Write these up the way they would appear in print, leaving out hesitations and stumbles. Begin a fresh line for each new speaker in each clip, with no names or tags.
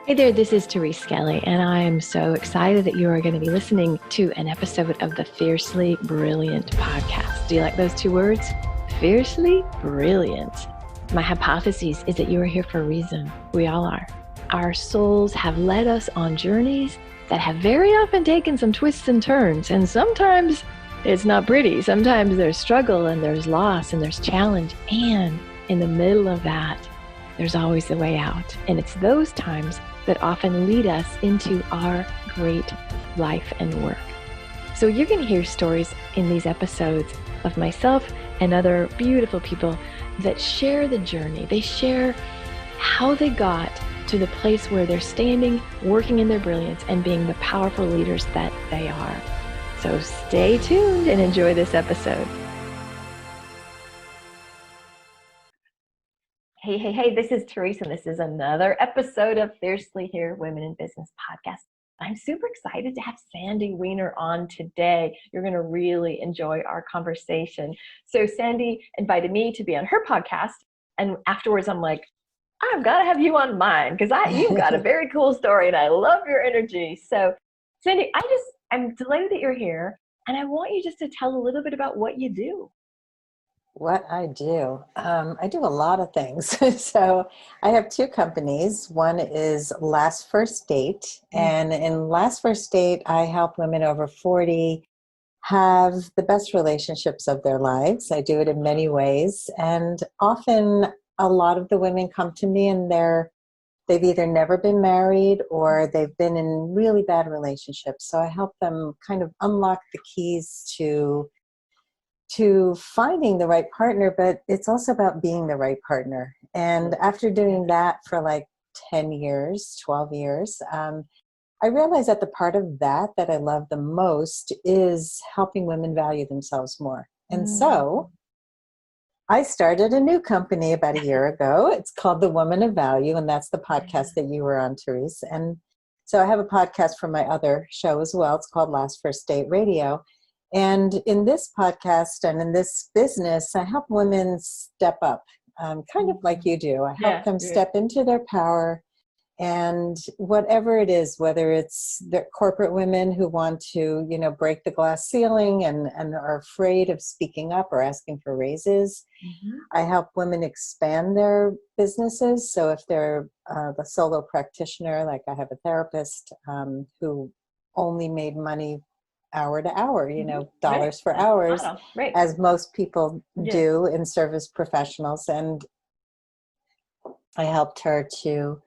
Hey there, this is Therese Skelly, and I am so excited that you are going to be listening to an episode of the Fiercely Brilliant podcast. Do you like those two words? Fiercely Brilliant. My hypothesis is that you are here for a reason. We all are. Our souls have led us on journeys that have very often taken some twists and turns, and sometimes it's not pretty. Sometimes there's struggle and there's loss and there's challenge, and in the middle of that, there's always a way out. And it's those times that often lead us into our great life and work. So you're going to hear stories in these episodes of myself and other beautiful people that share the journey. They share how they got to the place where they're standing, working in their brilliance, and being the powerful leaders that they are. So stay tuned and enjoy this episode. Hey, this is Therese, and this is another episode of Fiercely Here Women in Business podcast. I'm super excited to have Sandy Weiner on today. You're going to really enjoy our conversation. So Sandy invited me to be on her podcast, and afterwards I'm like, I've got to have you on mine because you've got a very cool story, and I love your energy. So Sandy, I'm delighted that you're here, and I want you just to tell a little bit about what you do.
What I do a lot of things. So I have two companies. One is Last First Date. And in Last First Date, I help women over 40 have the best relationships of their lives. I do it in many ways. And often a lot of the women come to me and they've either never been married or they've been in really bad relationships. So I help them kind of unlock the keys to finding the right partner, but it's also about being the right partner. And after doing that for like 10 years, 12 years, I realized that the part of that I love the most is helping women value themselves more. And so I started a new company about a year ago. It's called The Woman of Value, and that's the podcast that you were on, Therese. And so I have a podcast for my other show as well. It's called Last First Date Radio. And in this podcast and in this business, I help women step up, kind of like you do. I help them step into their power, and whatever it is, whether it's the corporate women who want to, break the glass ceiling and are afraid of speaking up or asking for raises. I help women expand their businesses. So if they're the solo practitioner, like I have a therapist who only made money hour to hour, dollars for hours, as most people do in service professionals. And I helped her to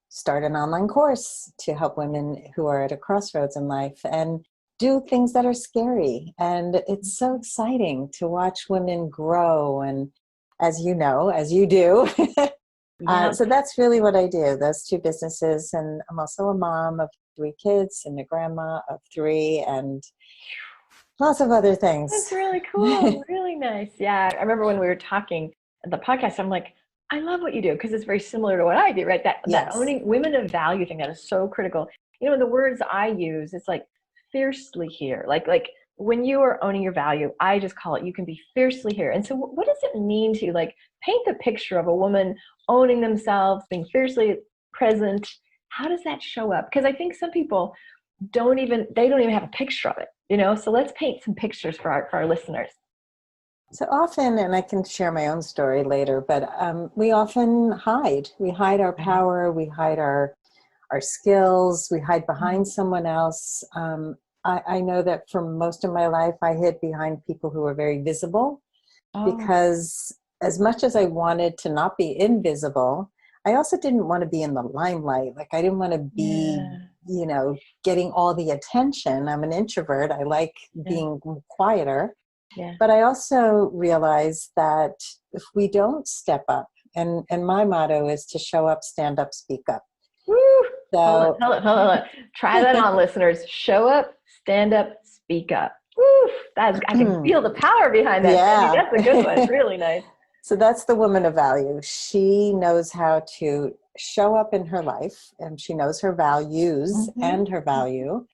start an online course to help women who are at a crossroads in life and do things that are scary. And it's so exciting to watch women grow. And as you know, as you do, so that's really what I do, those two businesses. And I'm also a mom of 3 kids and a grandma of 3 and lots of other things.
That's really cool. Really nice. Yeah. I remember when we were talking at the podcast, I'm like, I love what you do because it's very similar to what I do, right? That owning women of value thing, that is so critical. The words I use, it's like fiercely here. Like when you are owning your value, I just call it, you can be fiercely here. And so what does it mean to paint the picture of a woman owning themselves, being fiercely present? How does that show up? Because I think some people don't even have a picture of it, So let's paint some pictures for our listeners.
So often, and I can share my own story later, but we often hide. We hide our power. We hide our skills. We hide behind someone else. I know that for most of my life, I hid behind people who were very visible because as much as I wanted to not be invisible, I also didn't want to be in the limelight. Like I didn't want to be, getting all the attention. I'm an introvert. I like being quieter. Yeah. But I also realized that if we don't step up, and my motto is to show up, stand up, speak up.
Woo! So, hold on. Try that on, listeners. Show up, stand up, speak up. Woo! I can feel the power behind that. Yeah. That's a good one. It's really nice.
So that's the woman of value. She knows how to show up in her life, and she knows her values and her value.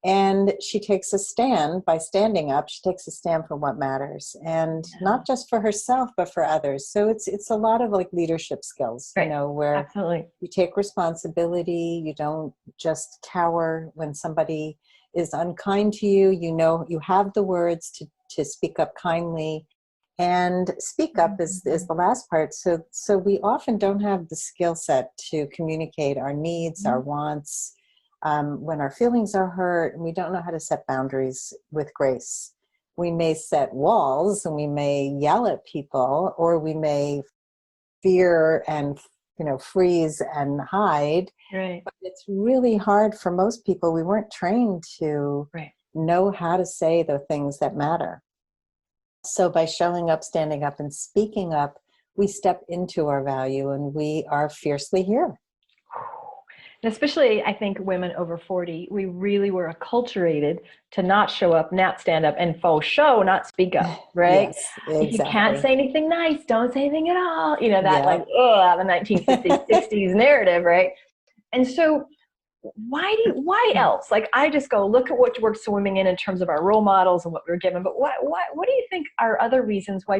And she takes a stand by standing up. She takes a stand for what matters, and not just for herself, but for others. So it's a lot of like leadership skills,
Right.
where
Absolutely.
you take responsibility. You don't just cower when somebody is unkind to you. You have the words to speak up kindly, and speak up is the last part. So we often don't have the skill set to communicate our needs, our wants, when our feelings are hurt, and we don't know how to set boundaries with grace. We may set walls, and we may yell at people, or we may fear and freeze and hide.
Right.
But it's really hard for most people. We weren't trained to know how to say the things that matter. So by showing up, standing up, and speaking up, we step into our value, and we are fiercely here.
And especially, I think women over 40, we really were acculturated to not show up, not stand up, and faux show, not speak up, right?
Yes, exactly.
If you can't say anything nice, don't say anything at all. That
Yep.
the 1950s, 60s narrative, right? And so why else? Like, I just go, look at what we're swimming in terms of our role models and what we're given. But what do you think are other reasons why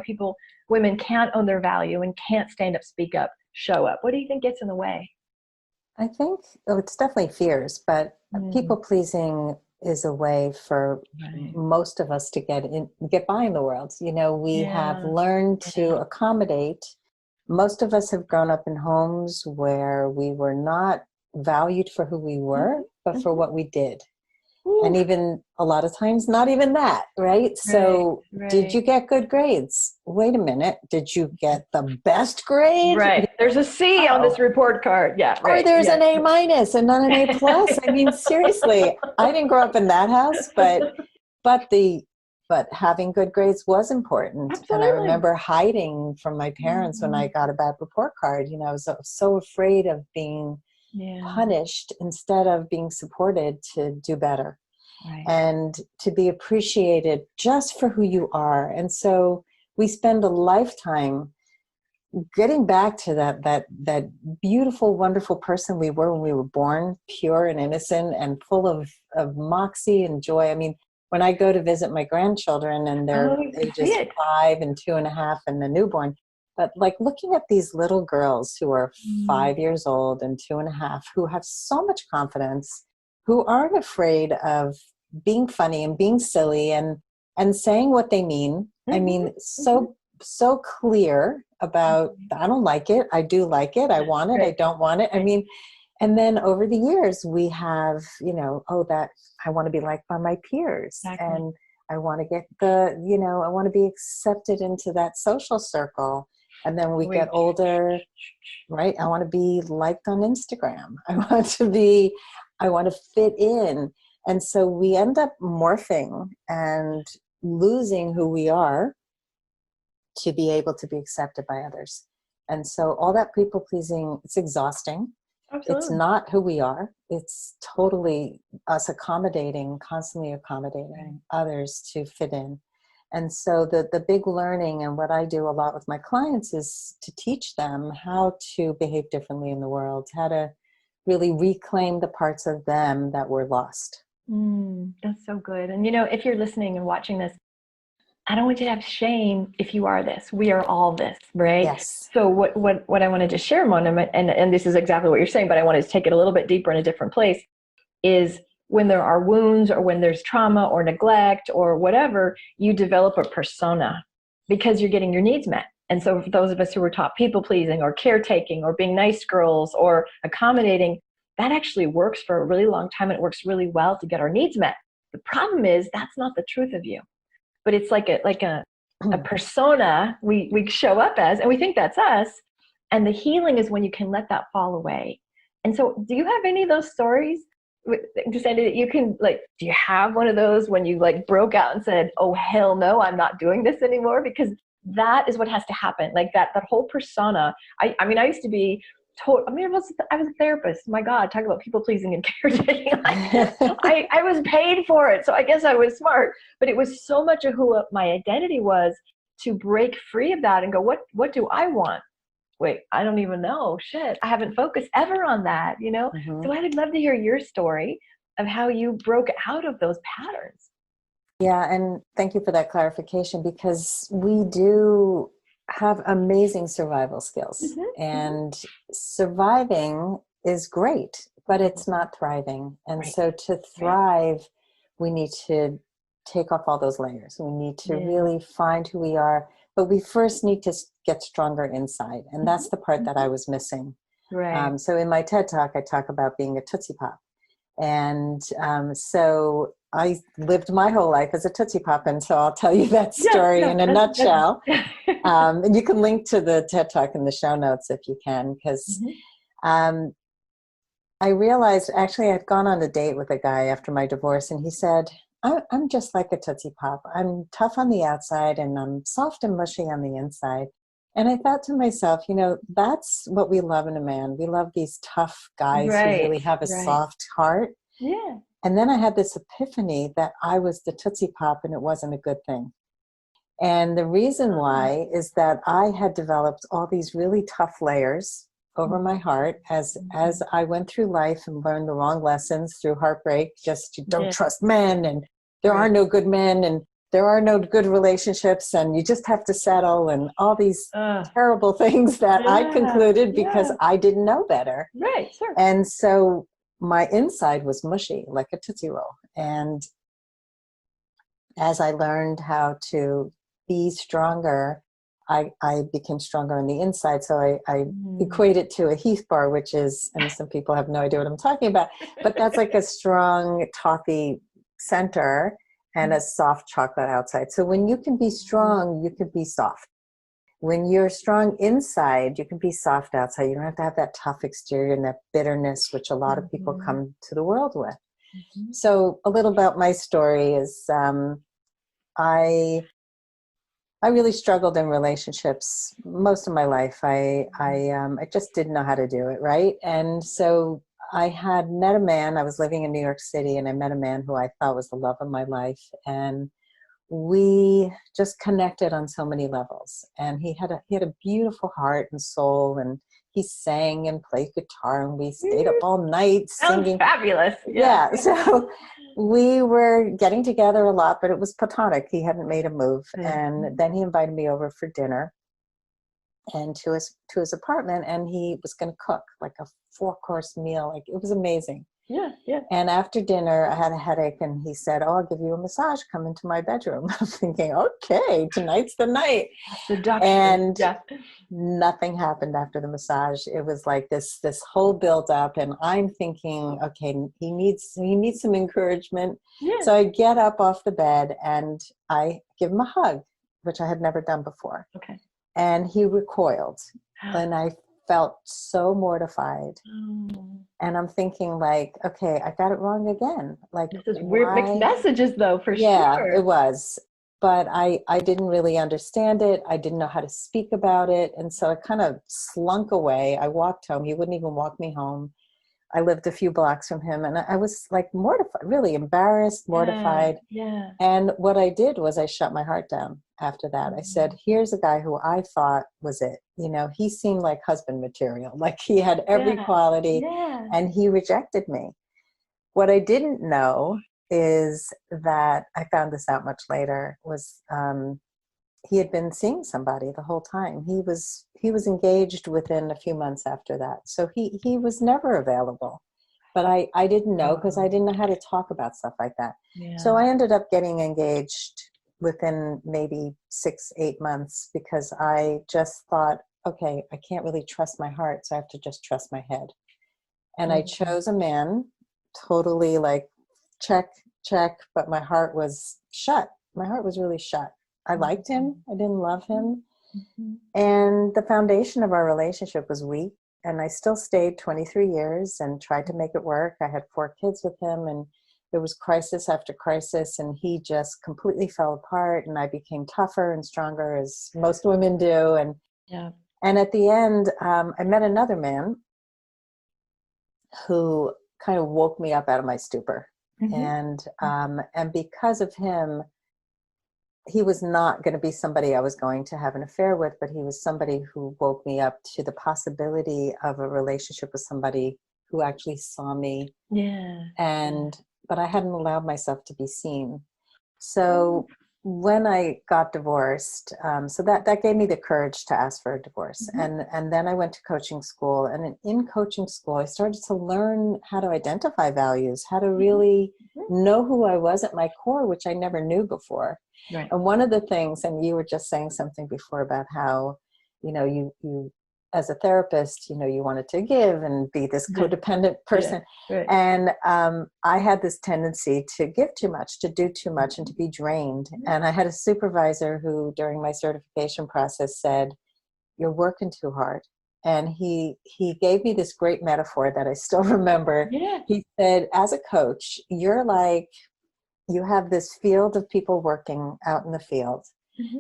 women can't own their value and can't stand up, speak up, show up? What do you think gets in the way?
I think it's definitely fears, but people pleasing is a way for most of us to get by in the world. We have learned to accommodate. Most of us have grown up in homes where we were not valued for who we were, but for what we did. And even a lot of times, not even that, right? So did you get good grades? Wait a minute. Did you get the best grade?
Right. There's a C on this report card. Yeah. Right.
Or there's an A- and not an A+. I mean, seriously, I didn't grow up in that house, but having good grades was important.
Absolutely.
And I remember hiding from my parents when I got a bad report card. I was so afraid of being punished instead of being supported to do better.
Right.
And to be appreciated just for who you are. And so we spend a lifetime getting back to that beautiful, wonderful person we were when we were born, pure and innocent and full of moxie and joy. I mean, when I go to visit my grandchildren, and they're ages 5 and 2.5 and a newborn, but like looking at these little girls who are 5 years old and 2.5, who have so much confidence, who aren't afraid of being funny and being silly and saying what they mean. I mean, so clear about, I don't like it, I do like it, I want it, I don't want it. I mean, and then over the years we have, that I want to be liked by my peers. Exactly. And I want to get I want to be accepted into that social circle. And then we get older, right? I want to be liked on Instagram. I want to fit in. And so we end up morphing and losing who we are to be able to be accepted by others. And so all that people pleasing, it's exhausting. Absolutely. It's not who we are. It's totally us constantly accommodating others to fit in. And so the big learning, and what I do a lot with my clients, is to teach them how to behave differently in the world, how to really reclaim the parts of them that were lost.
That's so good. And if you're listening and watching this, I don't want you to have shame if you are this. We are all this, right?
Yes.
So what I wanted to share, Mona, and this is exactly what you're saying, but I wanted to take it a little bit deeper in a different place, is when there are wounds, or when there's trauma or neglect or whatever, you develop a persona because you're getting your needs met. And so for those of us who were taught people pleasing or caretaking or being nice girls or accommodating, that actually works for a really long time, and it works really well to get our needs met. The problem is that's not the truth of you. But it's like a persona we show up as, and we think that's us. And the healing is when you can let that fall away. And so do you have any of those stories, Sandy, that you can, do you have one of those when you broke out and said, oh, hell no, I'm not doing this anymore? Because that is what has to happen. Like that whole persona. I mean, I used to be I was a therapist. My God, talk about people pleasing and caretaking. I was paid for it, so I guess I was smart. But it was so much of who my identity was, to break free of that and go, what do I want? Wait, I don't even know. Shit, I haven't focused ever on that. So I would love to hear your story of how you broke out of those patterns.
Yeah, and thank you for that clarification, because we do have amazing survival skills, and surviving is great, but it's not thriving. And so to thrive, we need to take off all those layers. We need to really find who we are, but we first need to get stronger inside. And that's the part that I was missing.
Right.
So in my TED Talk, I talk about being a Tootsie Pop. And so I lived my whole life as a Tootsie Pop, and so I'll tell you that story in a nutshell. And you can link to the TED Talk in the show notes if you can, because I realized, actually, I'd gone on a date with a guy after my divorce, and he said, I'm just like a Tootsie Pop. I'm tough on the outside, and I'm soft and mushy on the inside. And I thought to myself, you know, that's what we love in a man. We love these tough guys who really have a soft heart.
Yeah.
And then I had this epiphany that I was the Tootsie Pop, and it wasn't a good thing. And the reason why is that I had developed all these really tough layers over my heart as I went through life and learned the wrong lessons through heartbreak. Just, you don't trust men, and there are no good men, and there are no good relationships, and you just have to settle, and all these terrible things that I concluded because I didn't know better.
Right, sure.
And so my inside was mushy, like a Tootsie Roll. And as I learned how to be stronger, I became stronger on the inside. So I equate it to a Heath bar, which is, and some people have no idea what I'm talking about, but that's like a strong toffee center and a soft chocolate outside. So when you can be strong, you can be soft. When you're strong inside, you can be soft outside. You don't have to have that tough exterior and that bitterness, which a lot of people come to the world with. So a little about my story is I really struggled in relationships most of my life. I just didn't know how to do it, right? And so I had met a man. I was living in New York City, and I met a man who I thought was the love of my life. And we just connected on so many levels. And he had a beautiful heart and soul, and he sang and played guitar, and we stayed up all night singing.
Sounds fabulous.
Yeah. So we were getting together a lot, but it was platonic. He hadn't made a move. And then he invited me over for dinner and to his apartment, and he was going to cook like a 4-course meal. Like, it was amazing.
Yeah, yeah.
And after dinner, I had a headache, and he said, "Oh, I'll give you a massage. Come into my bedroom." I'm thinking, okay, tonight's the night.
Seduction.
And nothing happened after the massage. It was like this whole build up, and I'm thinking, okay, he needs some encouragement. Yeah. So I get up off the bed and I give him a hug, which I had never done before.
Okay.
And he recoiled, and I felt so mortified. And I'm thinking, like, okay, I got it wrong again. Like,
this is weird mixed messages, though, for sure.
Yeah, it was. But I didn't really understand it. I didn't know how to speak about it. And so I kind of slunk away. I walked home. He wouldn't even walk me home. I lived a few blocks from him, and I was like mortified, really embarrassed, mortified.
Yeah.
And what I did was I shut my heart down after that. I said, here's a guy who I thought was it. You know, he seemed like husband material. Like, he had every quality, and he rejected me. What I didn't know is that, I found this out much later, was he had been seeing somebody the whole time. He was engaged within a few months after that. So he was never available. But I didn't know, because I didn't know how to talk about stuff like that. Yeah. So I ended up getting engaged within maybe 6-8 months, because I just thought, okay, I can't really trust my heart, so I have to just trust my head. And I chose a man, totally like check, but my heart was shut. My heart was really shut. I liked him. I didn't love him. And the foundation of our relationship was weak. And I still stayed 23 years and tried to make it work. I had 4 kids with him, and there was crisis after crisis, and he just completely fell apart, and I became tougher and stronger, as most women do. And at the end, I met another man who kind of woke me up out of my stupor. And because of him, he was not going to be somebody I was going to have an affair with, but he was somebody who woke me up to the possibility of a relationship with somebody who actually saw me.
Yeah.
But I hadn't allowed myself to be seen. So when I got divorced, so that gave me the courage to ask for a divorce. And then I went to coaching school, and in coaching school, I started to learn how to identify values, how to really know who I was at my core, which I never knew before.
Right.
And one of the things, and you were just saying something before about how, you as a therapist, you wanted to give and be this codependent person.
Yeah. Right.
And I had this tendency to give too much, to do too much, and to be drained. And I had a supervisor who, during my certification process, said, "You're working too hard." And he gave me this great metaphor that I still remember.
Yeah.
He said, as a coach, you're like, you have this field of people working out in the field,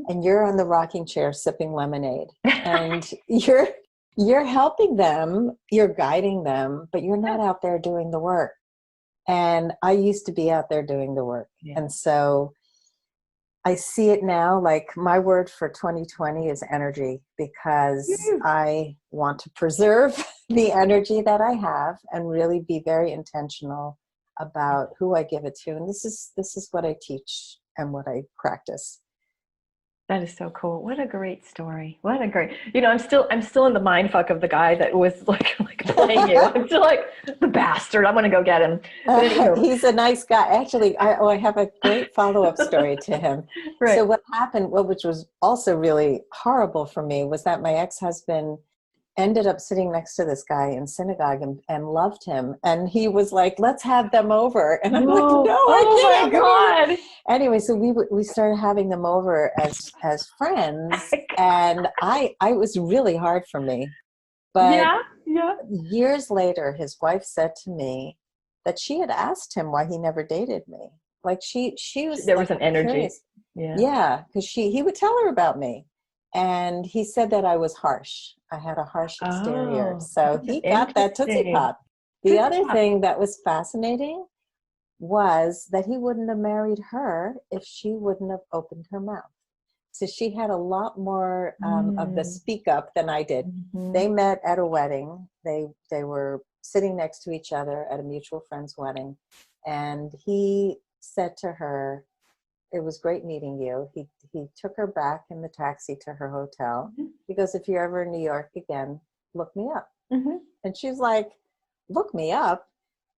and you're on the rocking chair sipping lemonade, and you're helping them, you're guiding them, but you're not out there doing the work. And I used to be out there doing the work. Yeah. And so I see it now, like my word for 2020 is energy, because I want to preserve the energy that I have and really be very intentional about who I give it to. And this is what I teach and what I practice.
That is so cool. What a great story. What a great, I'm still in the mind fuck of the guy that was like playing you. I'm still like, the bastard, I'm going to go get him. But
he's a nice guy. Actually, I have a great follow-up story to him. Right. So what happened, which was also really horrible for me, was that my ex-husband ended up sitting next to this guy in synagogue and loved him. And he was like, "Let's have them over." And I'm like, "No, I can't."
Oh my God.
Anyway, so we started having them over as friends. And I was really hard for me. But years later, his wife said to me that she had asked him why he never dated me. Like she was,
there was an energy.
Curious. Yeah, because he would tell her about me. And he said that I was harsh. I had a harsh exterior. So he got that Tootsie Pop. The other thing that was fascinating was that he wouldn't have married her if she wouldn't have opened her mouth. So she had a lot more of the speak up than I did. They met at a wedding. They were sitting next to each other at a mutual friend's wedding. And he said to her, "It was great meeting you." He took her back in the taxi to her hotel. He goes, "If you're ever in New York again, look me up." And she's like, "Look me up?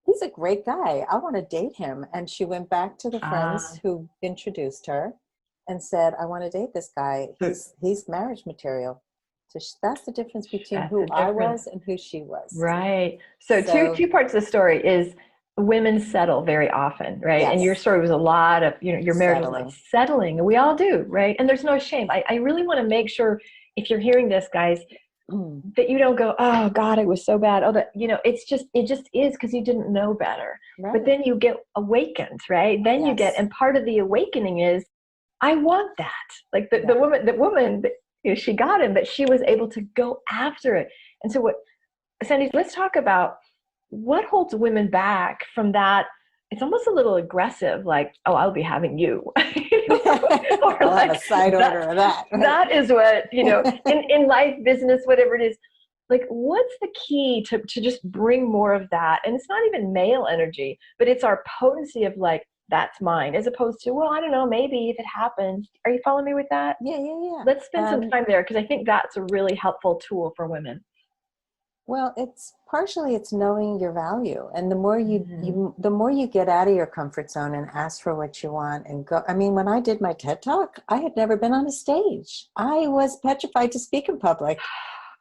He's a great guy. I want to date him." And she went back to the friends who introduced her and said, "I want to date this guy. He's marriage material." So that's the difference between who I was and who she was.
Right. So two parts of the story is women settle very often, right?
Yes.
And your story was a lot of, your marriage was like settling, and we all do, right? And there's no shame. I really want to make sure, if you're hearing this, guys, that you don't go, "Oh God, it was so bad." Oh, that, it just is because you didn't know better. Right. But then you get awakened, right? Then you get, and part of the awakening is, I want that. Like the woman, she got him, but she was able to go after it. And so Sandy, let's talk about what holds women back from that. It's almost a little aggressive, like, "Oh, I'll be having you."
Or I'll have a side order of that.
That is what, in life, business, whatever it is. Like, what's the key to just bring more of that? And it's not even male energy, but it's our potency of like, that's mine, as opposed to, well, I don't know, maybe if it happens. Are you following me with that?
Yeah.
Let's spend some time there, because I think that's a really helpful tool for women.
Well, it's knowing your value. And the more the more you get out of your comfort zone and ask for what you want and go. I mean, when I did my TED Talk, I had never been on a stage. I was petrified to speak in public,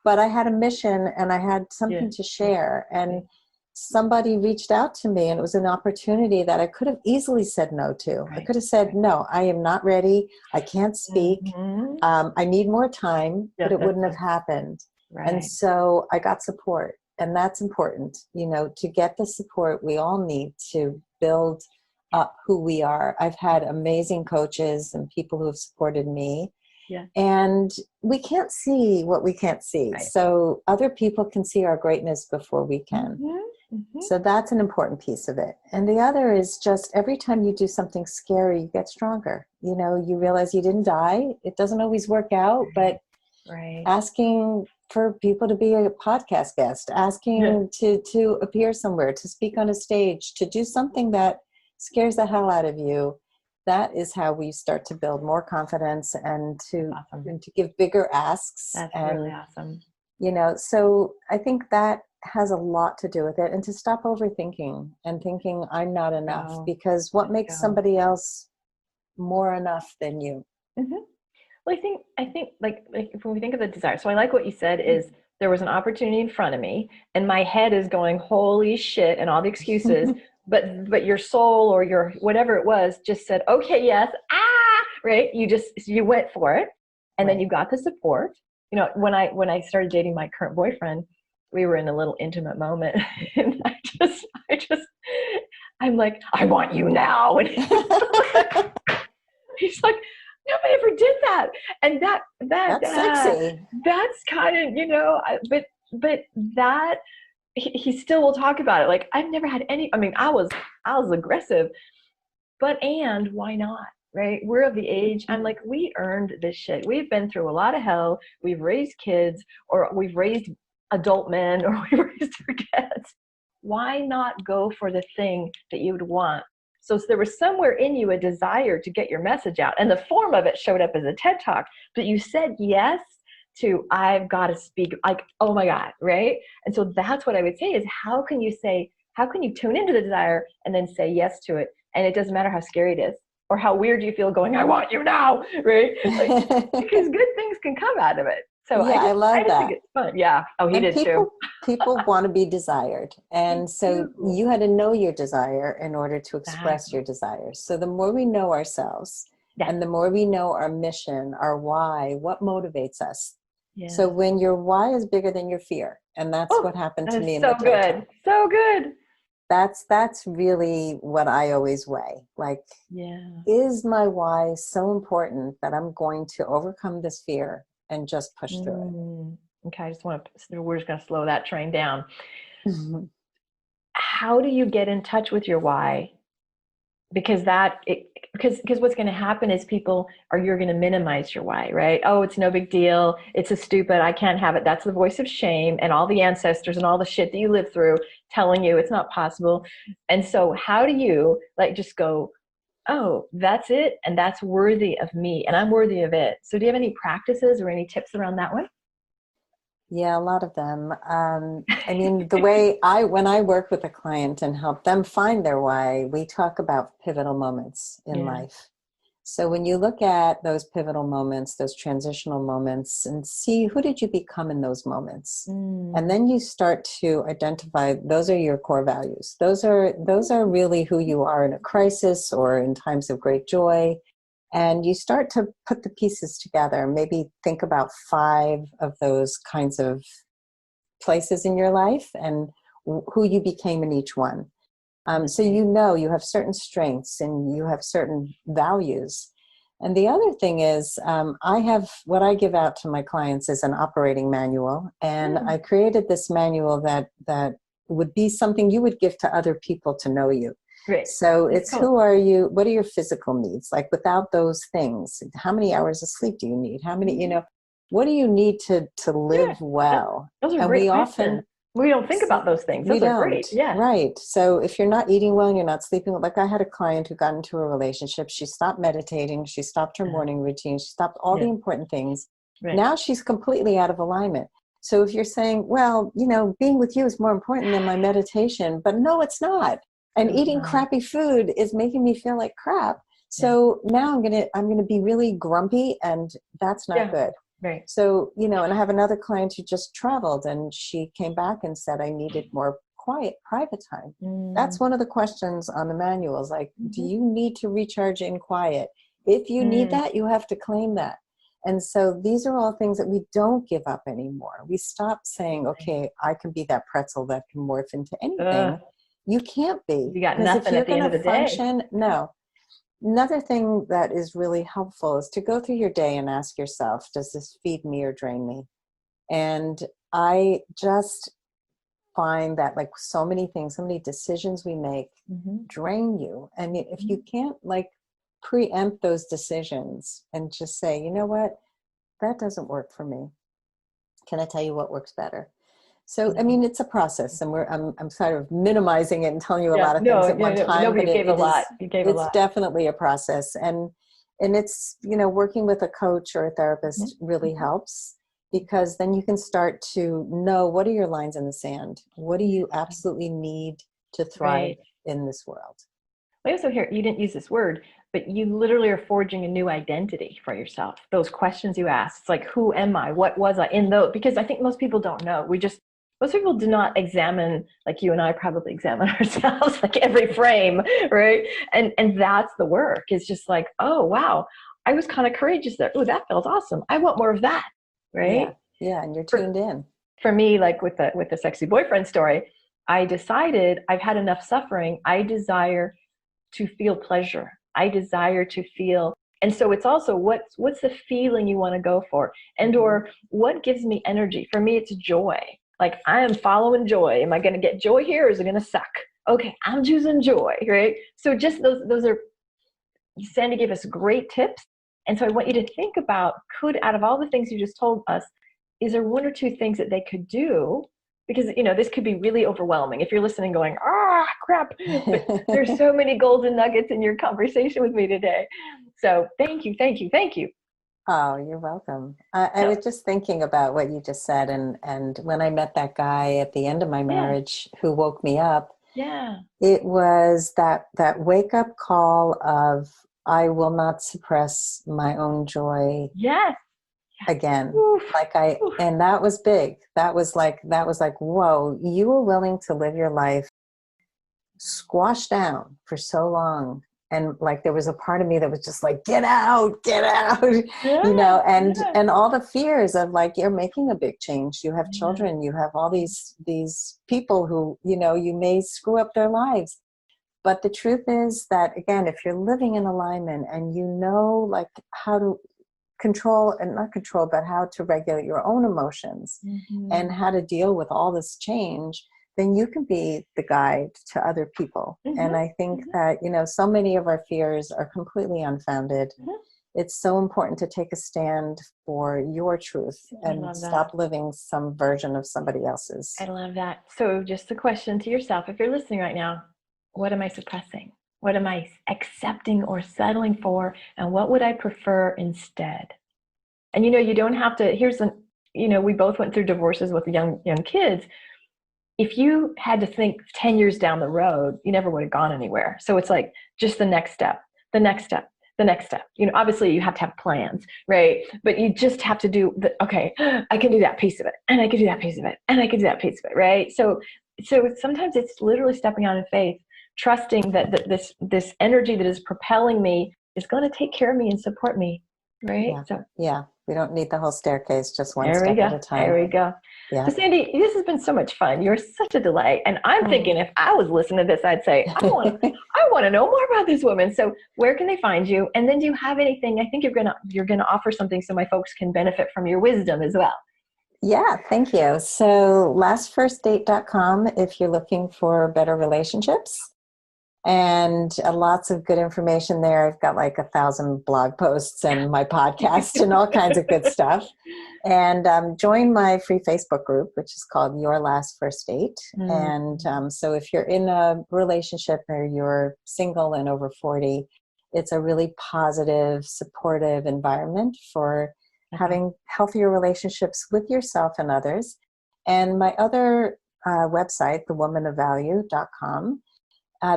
but I had a mission and I had something to share. And somebody reached out to me, and it was an opportunity that I could have easily said no to. Right. I could have said, "No, I am not ready. I can't speak. I need more time," but it wouldn't have happened. Right. And so I got support, and that's important, to get the support we all need to build up who we are. I've had amazing coaches and people who have supported me. Yeah. And we can't see what we can't see. Right. So other people can see our greatness before we can. So that's an important piece of it. And the other is just every time you do something scary, you get stronger. You realize you didn't die. It doesn't always work out, but asking for people to be a podcast guest, asking to appear somewhere, to speak on a stage, to do something that scares the hell out of you. That is how we start to build more confidence and to give bigger asks.
That's
and,
really awesome.
So I think that has a lot to do with it, and to stop overthinking and thinking I'm not enough, because what makes somebody else more enough than you?
Mm-hmm. Well, I think like when we think of the desire, so I like what you said is there was an opportunity in front of me and my head is going, holy shit, and all the excuses, but your soul or your whatever it was just said, okay, yes, right? You went for it. And then you got the support. When I started dating my current boyfriend, we were in a little intimate moment and I'm like, I want you now. And he's like, nobody ever did that. And
that's sexy.
That's kind of, but that he still will talk about it. Like, I've never had any, I mean, I was aggressive, and why not? Right? We're of the age, I'm like, we earned this shit. We've been through a lot of hell. We've raised kids, or we've raised adult men, or we've raised our kids. Why not go for the thing that you would want? So there was somewhere in you a desire to get your message out. And the form of it showed up as a TED Talk. But you said yes to, I've got to speak, like, oh my God, right? And so that's what I would say is, how can you tune into the desire and then say yes to it? And it doesn't matter how scary it is or how weird you feel going, I want you now, right? Like, because good things can come out of it. So
yeah, I love that.
think it's fun. Yeah. Oh, he did too.
People want to be desired. And so you had to know your desire in order to express your desires. So the more we know ourselves and the more we know our mission, our why, what motivates us. Yes. So when your why is bigger than your fear, and that's what happened to me in the TED Talk.
So good.
That's really what I always weigh. Like, is my why so important that I'm going to overcome this fear and just push through it?
Okay, we're just going to slow that train down. Mm-hmm. How do you get in touch with your why? Because what's going to happen is you're going to minimize your why, right? Oh, it's no big deal. It's a stupid, I can't have it. That's the voice of shame and all the ancestors and all the shit that you lived through telling you it's not possible. And so how do you just go, oh, that's it. And that's worthy of me and I'm worthy of it. So do you have any practices or any tips around that one?
Yeah, a lot of them. I mean, the way when I work with a client and help them find their why, we talk about pivotal moments in life. So when you look at those pivotal moments, those transitional moments, and see who did you become in those moments, and then you start to identify those are your core values. Those are really who you are in a crisis or in times of great joy. And you start to put the pieces together, maybe think about 5 of those kinds of places in your life and who you became in each one. So you have certain strengths and you have certain values. And the other thing is, what I give out to my clients is an operating manual. And I created this manual that would be something you would give to other people to know you. Right. So it's who are you? What are your physical needs? Like, without those things, how many hours of sleep do you need? How many, what do you need to live well?
Those are great questions. We don't think about those things. Those are great. Yeah.
Right. So if you're not eating well and you're not sleeping, like I had a client who got into a relationship, she stopped meditating, she stopped her morning routine, she stopped all the important things. Right. Now she's completely out of alignment. So if you're saying, well, being with you is more important than my meditation, but no, it's not. And eating crappy food is making me feel like crap. So now I'm gonna be really grumpy, and that's not good. Right. So, and I have another client who just traveled, and she came back and said, I needed more quiet, private time. That's one of the questions on the manual is like, do you need to recharge in quiet? If you need that, you have to claim that. And so these are all things that we don't give up anymore. We stop saying, okay, I can be that pretzel that can morph into anything. You can't be.
You got nothing at the end of the day.
No. Another thing that is really helpful is to go through your day and ask yourself, does this feed me or drain me? And I just find that so many things, so many decisions we make drain you. And if you can't preempt those decisions and just say, you know what, that doesn't work for me. Can I tell you what works better? So, I mean, it's a process, and I'm sort of minimizing it and telling you a lot of things at one time,
but
but
you gave a
it is,
lot. You gave a
it's
lot.
definitely a process. And it's, working with a coach or a therapist really helps, because then you can start to know, what are your lines in the sand? What do you absolutely need to thrive in this world?
I also hear, you didn't use this word, but you literally are forging a new identity for yourself. Those questions you asked, it's like, who am I? What was I in those? Because I think most people don't know. Most people do not examine, like you and I probably examine ourselves, like every frame, right? And that's the work. It's just like, oh, wow, I was kind of courageous there. Oh, that felt awesome. I want more of that, right?
Yeah, and you're tuned in.
For me, like with the sexy boyfriend story, I decided I've had enough suffering. I desire to feel pleasure. I desire to feel. And so it's also what's the feeling you want to go for, and or what gives me energy. For me, it's joy. Like, I am following joy. Am I going to get joy here, or is it going to suck? Okay, I'm choosing joy, right? So just those are, Sandy gave us great tips. And so I want you to think about, out of all the things you just told us, is there one or two things that they could do? Because, this could be really overwhelming. If you're listening going, crap, but there's so many golden nuggets in your conversation with me today. So thank you, thank you, thank you.
Oh, you're welcome. I was just thinking about what you just said. And when I met that guy at the end of my marriage who woke me up, it was that wake up call of, I will not suppress my own joy again. And that was big. That was like, whoa, you were willing to live your life squashed down for so long. And like, there was a part of me that was just like, get out, and all the fears of like, you're making a big change. You have children, you have all these people who, you may screw up their lives. But the truth is that, again, if you're living in alignment and like how to control, and not control, but how to regulate your own emotions and how to deal with all this change, then you can be the guide to other people. And I think that, so many of our fears are completely unfounded. It's so important to take a stand for your truth and stop living some version of somebody else's.
I love that. So just a question to yourself, if you're listening right now, what am I suppressing? What am I accepting or settling for? And what would I prefer instead? And, you don't have to, we both went through divorces with young kids. If you had to think 10 years down the road, you never would have gone anywhere. So it's like just the next step, the next step, the next step. Obviously you have to have plans, right? But you just have to do okay, I can do that piece of it, and I can do that piece of it, and I can do that piece of it, right? So sometimes it's literally stepping out in faith, trusting that this energy that is propelling me is going to take care of me and support me, right?
Yeah. We don't need the whole staircase, just one step at a time.
There we go.
Yeah.
So Sandy, this has been so much fun. You're such a delight. And I'm thinking, if I was listening to this, I'd say, I want to know more about this woman. So where can they find you? And then do you have anything? I think you're gonna offer something so my folks can benefit from your wisdom as well.
Yeah, thank you. So lastfirstdate.com if you're looking for better relationships. And lots of good information there. I've got like 1,000 blog posts and my podcast and all kinds of good stuff. And join my free Facebook group, which is called Your Last First Date. And so if you're in a relationship or you're single and over 40, it's a really positive, supportive environment for having healthier relationships with yourself and others. And my other website, thewomanofvalue.com,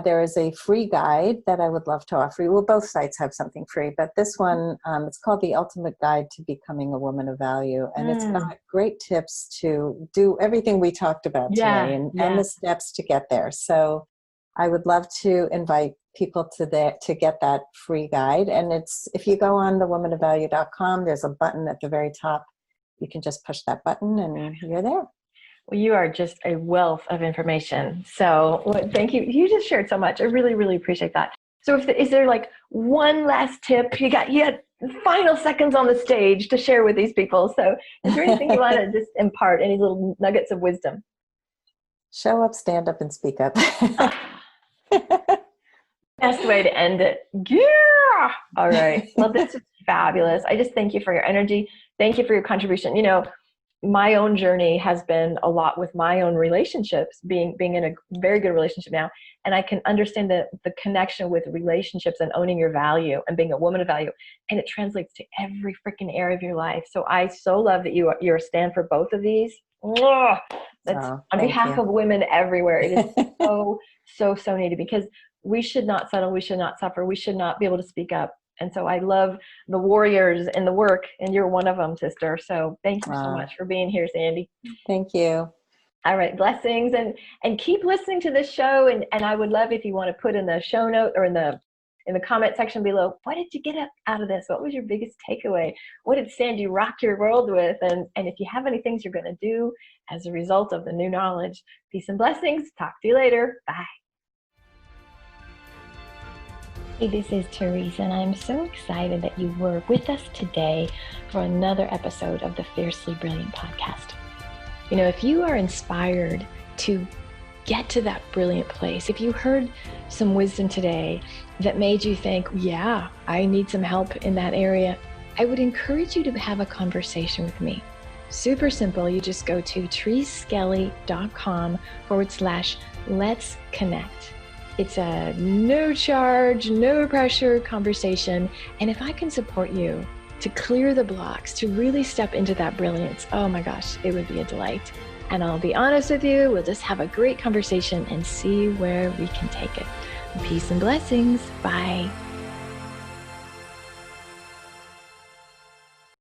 there is a free guide that I would love to offer you. Well, both sites have something free, but this one, it's called The Ultimate Guide to Becoming a Woman of Value. And it's got great tips to do everything we talked about today and the steps to get there. So I would love to invite people to get that free guide. And if you go on thewomanofvalue.com, there's a button at the very top. You can just push that button and you're there.
Well, you are just a wealth of information. So thank you. You just shared so much. I really, really appreciate that. So is there like one last tip? You had final seconds on the stage to share with these people. So is there anything you want to just impart, any little nuggets of wisdom?
Show up, stand up, and speak up.
Best way to end it. Yeah. All right. Well, this is fabulous. I just thank you for your energy. Thank you for your contribution. my own journey has been a lot with my own relationships, being in a very good relationship now. And I can understand the connection with relationships and owning your value and being a woman of value. And it translates to every freaking area of your life. So I so love that you're a stand for both of these. Mwah! That's on behalf of women everywhere. It is so needed, because we should not settle. We should not suffer. We should not be able to speak up. And so I love the warriors in the work, and you're one of them, sister. So thank you so much for being here, Sandy.
Thank you.
All right, blessings, and keep listening to this show. And I would love if you want to put in the show note or in the comment section below, what did you get out of this? What was your biggest takeaway? What did Sandy rock your world with? And if you have any things you're going to do as a result of the new knowledge, peace and blessings. Talk to you later. Bye. Hey, this is Therese, and I'm so excited that you were with us today for another episode of the Fiercely Brilliant podcast. You know, if you are inspired to get to that brilliant place, if you heard some wisdom today that made you think, yeah, I need some help in that area, I would encourage you to have a conversation with me. Super simple. You just go to thereseskelly.com/let's connect. It's a no charge, no pressure conversation. And if I can support you to clear the blocks, to really step into that brilliance, oh my gosh, it would be a delight. And I'll be honest with you, we'll just have a great conversation and see where we can take it. Peace and blessings. Bye.